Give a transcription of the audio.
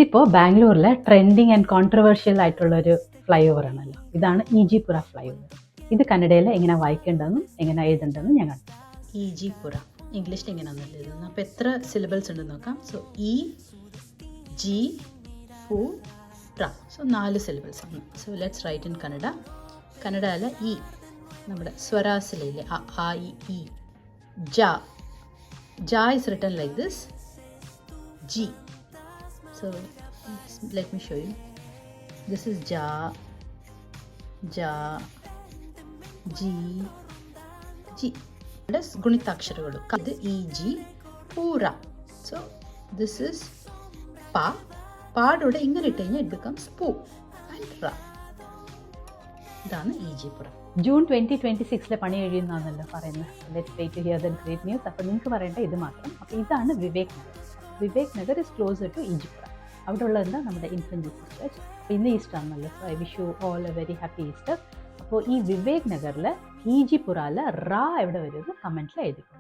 ഇപ്പോൾ ബാംഗ്ലൂരിലെ trending and controversial ആയിട്ടുള്ളൊരു ഫ്ലൈ ഓവർ ആണല്ലോ. ഇതാണ് ഈജിപുര ഫ്ലൈ ഓവർ. ഇത് കന്നഡയിൽ എങ്ങനെ വായിക്കേണ്ടതെന്നും എങ്ങനെ എഴുതേണ്ടതെന്നും ഞാൻ കണ്ടു. ഈജിപുര ഇംഗ്ലീഷിൽ എങ്ങനെയാണെന്നല്ല എഴുതുന്നത്. അപ്പോൾ എത്ര സിലബിൾസ് ഉണ്ടെന്ന് നോക്കാം. സോ ഇ ജി ഫു ട്ര. സോ 4 സിലബിൾസ് ആണ്. So let's write in Kannada. കന്നഡയിലെ ഇ നമ്മുടെ സ്വരാസിലെ ആ ഇ ജ. ജ is written like this. G. So let me show you. This is ja, ja, G, G. Plus gunitaksharagallu. Idu E G pura. So this is pa. Paadode ingane ittu കഴിഞ്ഞാൽ it becomes pu and ra. ഇതാണ് ഈജിപുര. June 2026 പണി കഴിയുന്നതാണല്ലോ പറയുന്നത്. Let's wait to hear the great news. അപ്പോൾ നിങ്ങൾക്ക് പറയേണ്ട ഇത് മാത്രം. അപ്പോൾ ഇതാണ് Vivek Nagar. Vivek Nagar is closer to Ejipura. അവിടെ ഉള്ളത് നമ്മുടെ ഇൻഫന്റ് ജീസസ് ചർച്ച്. അപ്പോൾ ഇന്ന് ഈസ്റ്റർ ആണല്ലോ. So I wish you all A very happy Easter. അപ്പോൾ ഈ വിവേക് നഗറിൽ ഈജിപുരയിൽ റാ എവിടെ വരുമെന്ന് കമൻറ്റിൽ എഴുതിക്കോളൂ.